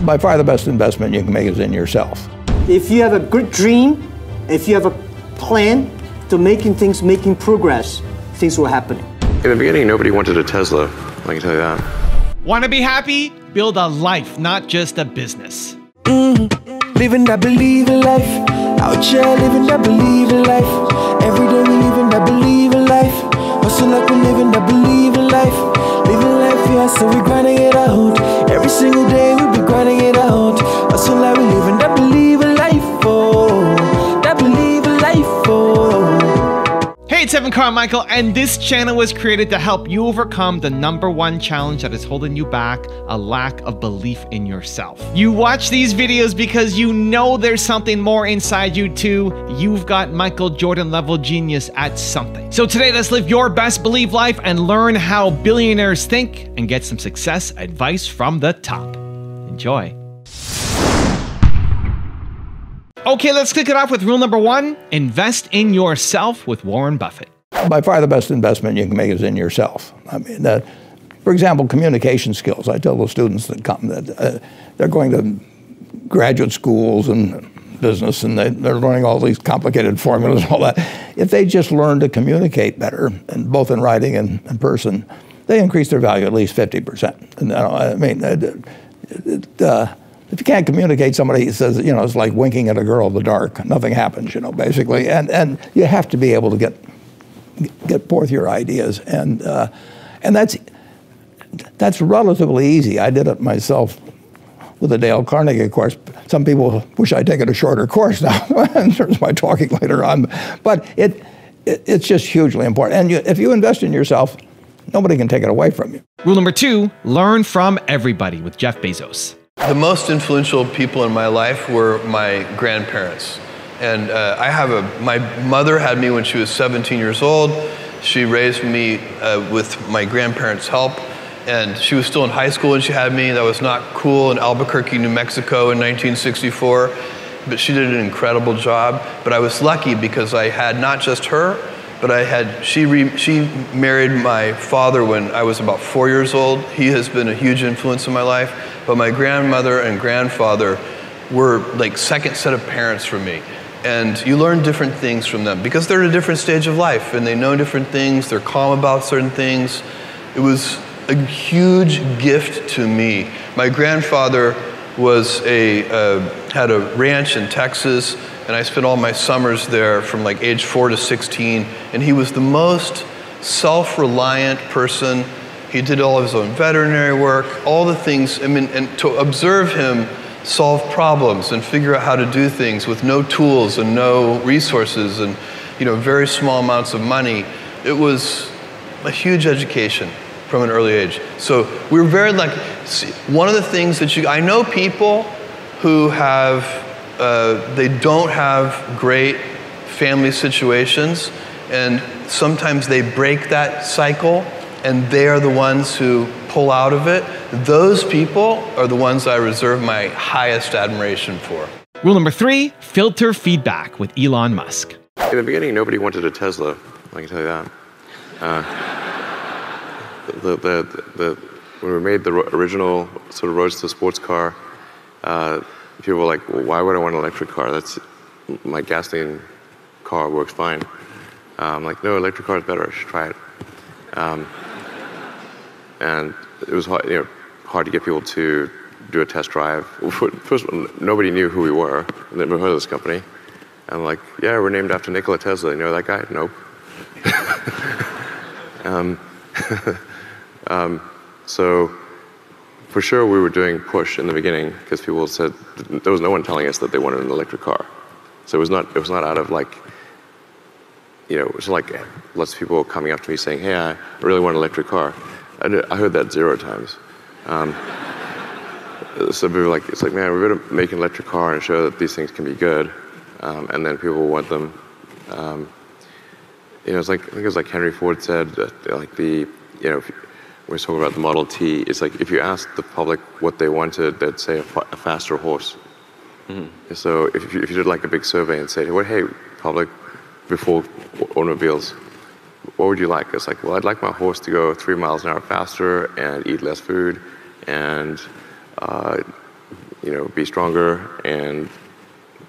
By far the best investment you can make is in yourself. If you have a good dream, if you have a plan to making progress, things will happen. In the beginning, nobody wanted a Tesla, I can tell you that. Want to be happy? Build a life, not just a business. Living that believing life, out here living that believing life. Every day we living that believing life. Hustle like we living that believing life. Living life, yeah, so we grinding it out. Every single day we be grinding it out. Hustle like we living that believing life, oh, that believing life, oh. Hey, it's Evan Carmichael, and this channel was created to help you overcome the #1 challenge that is holding you back, a lack of belief in yourself. You watch these videos because you know there's something more inside you too. You've got Michael Jordan level genius at something. So today, let's live your best belief life and learn how billionaires think and get some success advice from the top. Enjoy. Okay, let's kick it off with rule #1, invest in yourself with Warren Buffett. By far the best investment you can make is in yourself. I mean, for example, communication skills. I tell the students that come that they're going to graduate schools and business, and they're learning all these complicated formulas and all that. If they just learn to communicate better, and both in writing and in person, they increase their value at least 50%. And I mean, if you can't communicate, somebody says, you know, it's like winking at a girl in the dark. Nothing happens, you know, basically. And you have to be able to get forth your ideas, and that's relatively easy. I did it myself with the Dale Carnegie course. Some people wish I'd taken a shorter course now in terms of my talking later on, but it's just hugely important. And if you invest in yourself, nobody can take it away from you. Rule #2, learn from everybody with Jeff Bezos. The most influential people in my life were my grandparents. And my mother had me when she was 17 years old. She raised me with my grandparents' help. And she was still in high school when she had me. That was not cool in Albuquerque, New Mexico in 1964. But she did an incredible job. But I was lucky because I had not just her, but she married my father when I was about 4 years old. He has been a huge influence in my life. But my grandmother and grandfather were like second set of parents for me. And you learn different things from them because they're at a different stage of life and they know different things, they're calm about certain things. It was a huge gift to me. My grandfather had a ranch in Texas, and I spent all my summers there from like age 4 to 16, and he was the most self-reliant person. He did all of his own veterinary work, all the things, I mean, and to observe him solve problems and figure out how to do things with no tools and no resources and, you know, very small amounts of money, it was a huge education from an early age. So we were very lucky. One of the things that I know people who have, they don't have great family situations, and sometimes they break that cycle, and they are the ones who pull out of it. Those people are the ones I reserve my highest admiration for. Rule #3, filter feedback with Elon Musk. In the beginning, nobody wanted a Tesla, I can tell you that. When we made the original sort of Roadster sports car, people were like, well, why would I want an electric car? My gasoline car works fine. I'm like, no, electric car is better, I should try it. And it was hard to get people to do a test drive. First of all, nobody knew who we were. They never heard of this company. And I'm like, yeah, we're named after Nikola Tesla. You know that guy? Nope. So for sure we were doing push in the beginning because people said there was no one telling us that they wanted an electric car. So it was not out of like, you know, it was like lots of people coming up to me saying, hey, I really want an electric car. I heard that 0 times. So people were like, it's like, man, we better make an electric car and show that these things can be good, and then people will want them. You know, it's like, I think it was like Henry Ford said, like when we're talking about the Model T, it's like if you asked the public what they wanted, they'd say a faster horse. Mm-hmm. So if you did like a big survey and said, well, hey, public, before automobiles, what would you like? It's like, well, I'd like my horse to go 3 miles an hour faster and eat less food and be stronger and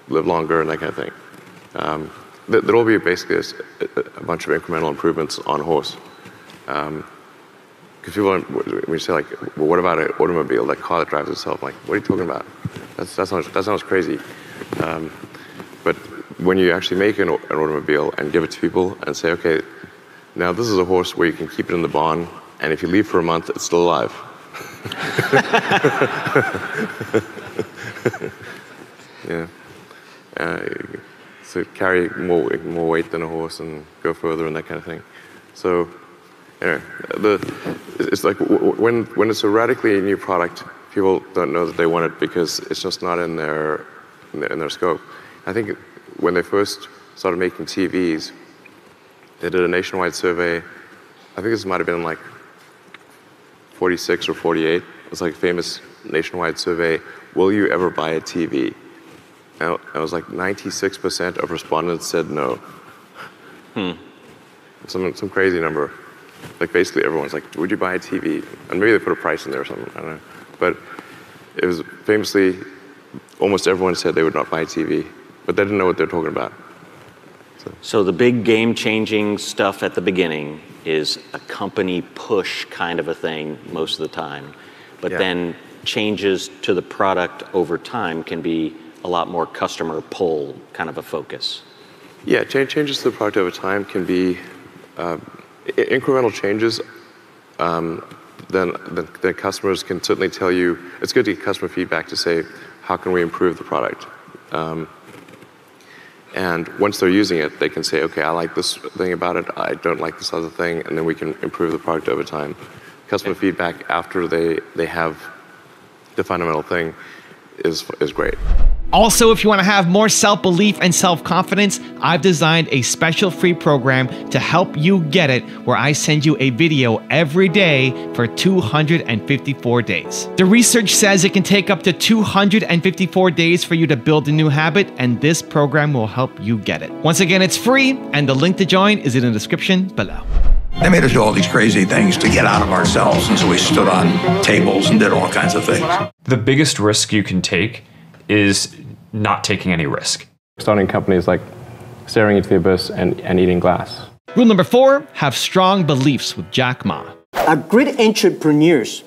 live longer and that kind of thing. There'll be basically a bunch of incremental improvements on a horse. Because people, when you say like, well, what about an automobile, that car that drives itself? Like, what are you talking about? That sounds crazy. But when you actually make an automobile and give it to people and say, okay, now this is a horse where you can keep it in the barn, and if you leave for a month, it's still alive. Yeah. So carry more weight than a horse and go further and that kind of thing. So, anyway, it's like when it's a radically new product, people don't know that they want it because it's just not in their scope. I think when they first started making TVs, they did a nationwide survey. I think this might have been like 46 or 48. It was like a famous nationwide survey. Will you ever buy a TV? And it was like 96% of respondents said no. Some crazy number. Like basically everyone's like, would you buy a TV? And maybe they put a price in there or something, I don't know. But it was famously, almost everyone said they would not buy a TV, but they didn't know what they're talking about. So the big game-changing stuff at the beginning is a company push kind of a thing most of the time. But then changes to the product over time can be a lot more customer pull kind of a focus. Yeah, changes to the product over time can be incremental changes. Then customers can certainly tell you, it's good to get customer feedback to say, how can we improve the product? And once they're using it, they can say, okay, I like this thing about it, I don't like this other thing, and then we can improve the product over time. Customer feedback after they have the fundamental thing is great. Also, if you want to have more self-belief and self-confidence, I've designed a special free program to help you get it, where I send you a video every day for 254 days. The research says it can take up to 254 days for you to build a new habit, and this program will help you get it. Once again, it's free, and the link to join is in the description below. They made us do all these crazy things to get out of ourselves, and so we stood on tables and did all kinds of things. The biggest risk you can take is not taking any risk. Starting companies like staring into the abyss and eating glass. Rule number 4, have strong beliefs with Jack Ma. A great entrepreneurs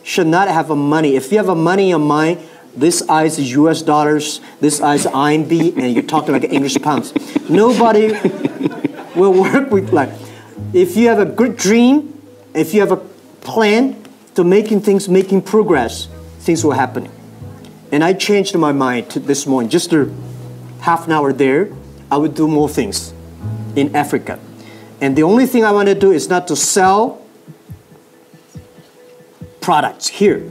should not have a money. If you have a money in your mind, this is US dollars, this is RMB, and you're talking like English pounds. Nobody will work with like. If you have a good dream, if you have a plan to making progress, things will happen. And I changed my mind this morning. Just a half an hour there, I would do more things in Africa. And the only thing I want to do is not to sell products here.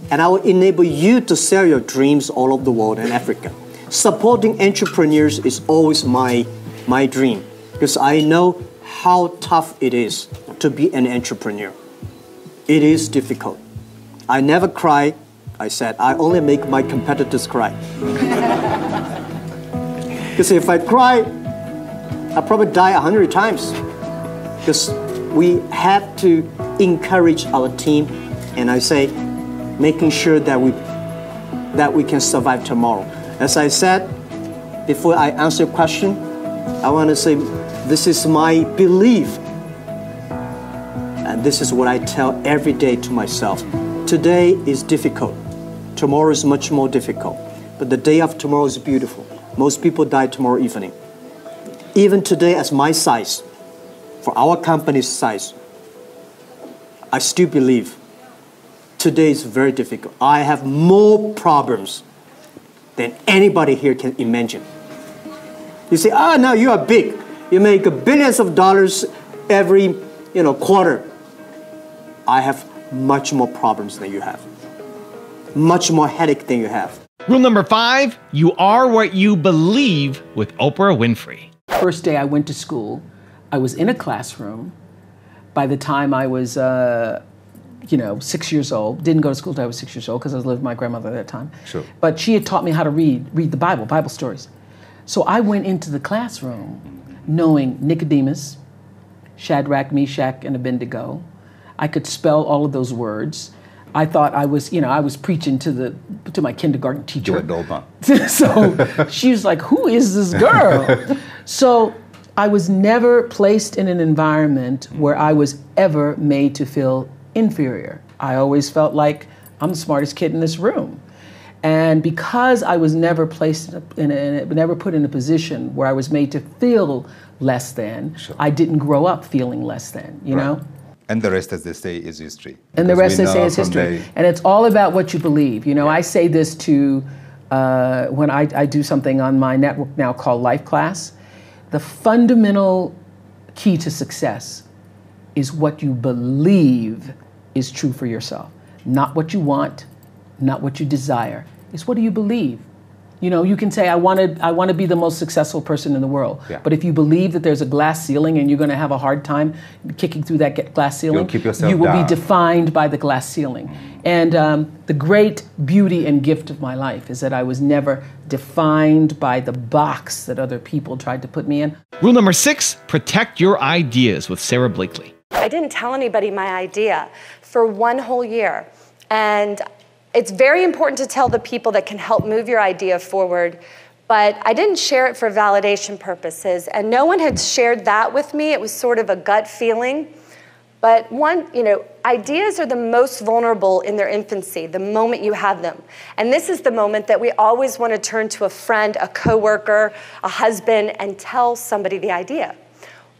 And I will enable you to sell your dreams all over the world in Africa. Supporting entrepreneurs is always my dream, because I know how tough it is to be an entrepreneur. It is difficult. I never cry. I said, I only make my competitors cry. Because if I cry, I'll probably die 100 times. Because we have to encourage our team, and I say, making sure that we can survive tomorrow. As I said, before I answer your question, I want to say, this is my belief. And this is what I tell every day to myself. Today is difficult. Tomorrow is much more difficult. But the day of tomorrow is beautiful. Most people die tomorrow evening. Even today, as my size, for our company's size, I still believe today is very difficult. I have more problems than anybody here can imagine. You say, now you are big. You make billions of dollars every quarter. I have much more problems than you have. Much more headache than you have. Rule number 5, you are what you believe with Oprah Winfrey. First day I went to school, I was in a classroom. By the time I was, 6 years old, didn't go to school until I was 6 years old because I was living with my grandmother at that time. Sure. But she had taught me how to read the Bible stories. So I went into the classroom knowing Nicodemus, Shadrach, Meshach, and Abednego. I could spell all of those words. I thought I was, I was preaching to my kindergarten teacher. You were old, huh? So she was like, who is this girl? So I was never placed in an environment where I was ever made to feel inferior. I always felt like I'm the smartest kid in this room. And because I was never placed never put in a position where I was made to feel less than, I didn't grow up feeling less than, you know? And the rest, as they say, is history. And the rest, they say, is history. And it's all about what you believe. You know, I say this to, when I do something on my network now called Life Class, the fundamental key to success is what you believe is true for yourself. Not what you want, not what you desire. It's what do you believe? You know, you can say, I want to be the most successful person in the world. Yeah. But if you believe that there's a glass ceiling and you're going to have a hard time kicking through that glass ceiling, you will be defined by the glass ceiling. And the great beauty and gift of my life is that I was never defined by the box that other people tried to put me in. Rule number 6, protect your ideas with Sarah Blakely. I didn't tell anybody my idea for 1 whole year. And it's very important to tell the people that can help move your idea forward, but I didn't share it for validation purposes, and no one had shared that with me. It was sort of a gut feeling. But ideas are the most vulnerable in their infancy, the moment you have them. And this is the moment that we always want to turn to a friend, a coworker, a husband, and tell somebody the idea.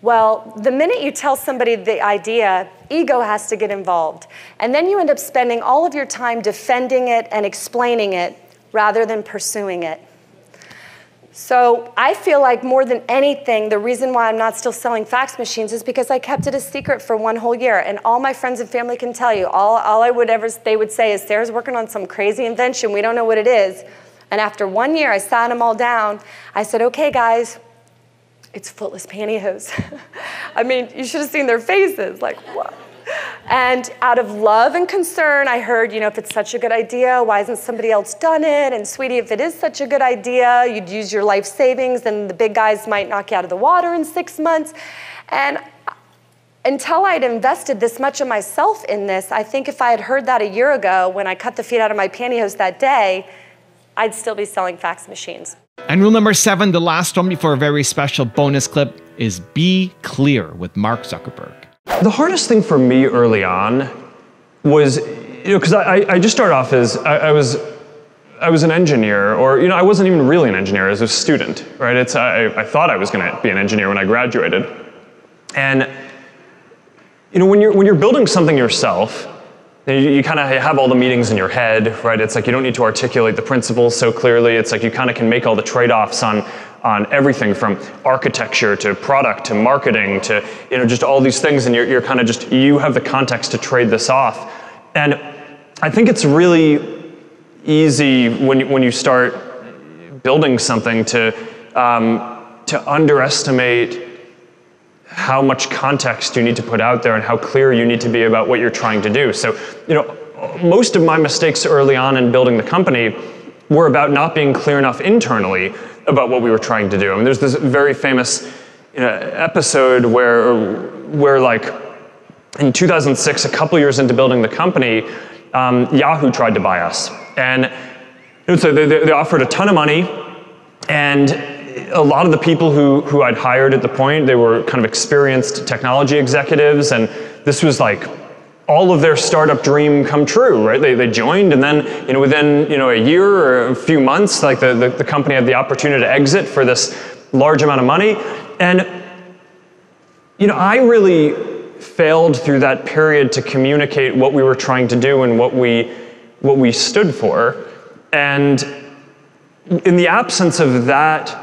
Well, the minute you tell somebody the idea, ego has to get involved. And then you end up spending all of your time defending it and explaining it rather than pursuing it. So I feel like more than anything, the reason why I'm not still selling fax machines is because I kept it a secret for 1 whole year. And all my friends and family can tell you, they would say is, Sarah's working on some crazy invention, we don't know what it is. And after 1 year, I sat them all down. I said, okay, guys, it's footless pantyhose. I mean, you should have seen their faces, like, what? And out of love and concern, I heard, if it's such a good idea, why hasn't somebody else done it? And sweetie, if it is such a good idea, you'd use your life savings, then the big guys might knock you out of the water in 6 months. And until I'd invested this much of myself in this, I think if I had heard that a year ago when I cut the feet out of my pantyhose that day, I'd still be selling fax machines. And rule number 7, the last one before a very special bonus clip, is be clear with Mark Zuckerberg. The hardest thing for me early on was, because I just started off as, I was an engineer, or, I wasn't even really an engineer as a student, right? I thought I was going to be an engineer when I graduated. And, when you're building something yourself, you kind of have all the meetings in your head, right? It's like you don't need to articulate the principles so clearly. It's like you kind of can make all the trade-offs on everything from architecture to product to marketing to just all these things, and you're kind of you have the context to trade this off. And I think it's really easy when you start building something to underestimate how much context you need to put out there and how clear you need to be about what you're trying to do. So, most of my mistakes early on in building the company were about not being clear enough internally about what we were trying to do. I mean, there's this very famous episode where like in 2006, a couple years into building the company, Yahoo tried to buy us. And so they offered a ton of money, and a lot of the people who I'd hired at the point, they were kind of experienced technology executives, and this was like all of their startup dream come true, right? They joined, and then within a year or a few months, like the company had the opportunity to exit for this large amount of money, and I really failed through that period to communicate what we were trying to do and what we stood for, and in the absence of that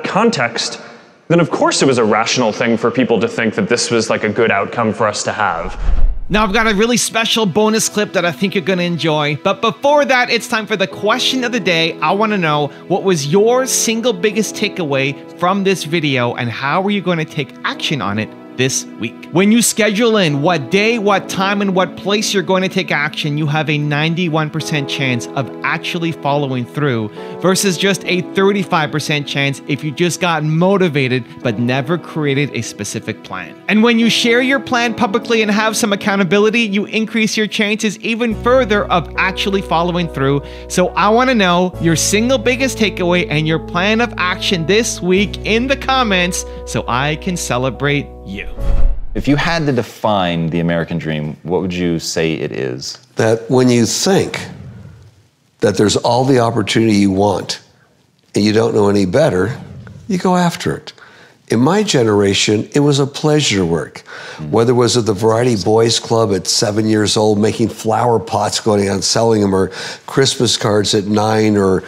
context, then of course it was a rational thing for people to think that this was like a good outcome for us to have. Now I've got a really special bonus clip that I think you're gonna enjoy. But before that, it's time for the question of the day. I wanna know, what was your single biggest takeaway from this video, and how are you gonna take action on it this week. When you schedule in what day, what time, and what place you're going to take action, you have a 91% chance of actually following through versus just a 35% chance if you just got motivated but never created a specific plan. And when you share your plan publicly and have some accountability, you increase your chances even further of actually following through. So I want to know your single biggest takeaway and your plan of action this week in the comments so I can celebrate you. If you had to define the American dream, what would you say it is? That when you think that there's all the opportunity you want and you don't know any better, you go after it. In my generation, it was a pleasure to work. Whether it was at the Variety Boys Club at 7 years old, making flower pots, going out and selling them, or Christmas cards at 9, or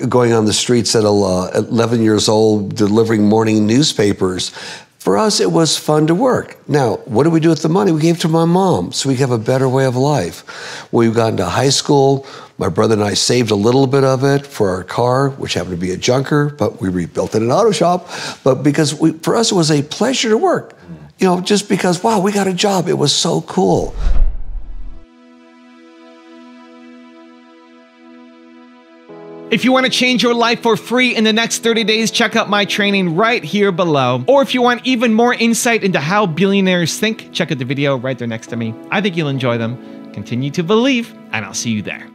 going on the streets at 11 years old, delivering morning newspapers. For us, it was fun to work. Now, what did we do with the money? We gave it to my mom so we could have a better way of life. When we got into high school, my brother and I saved a little bit of it for our car, which happened to be a junker, but we rebuilt it in an auto shop. But because for us, it was a pleasure to work. You know, just because, wow, we got a job. It was so cool. If you want to change your life for free in the next 30 days, check out my training right here below. Or if you want even more insight into how billionaires think, check out the video right there next to me. I think you'll enjoy them. Continue to believe, and I'll see you there.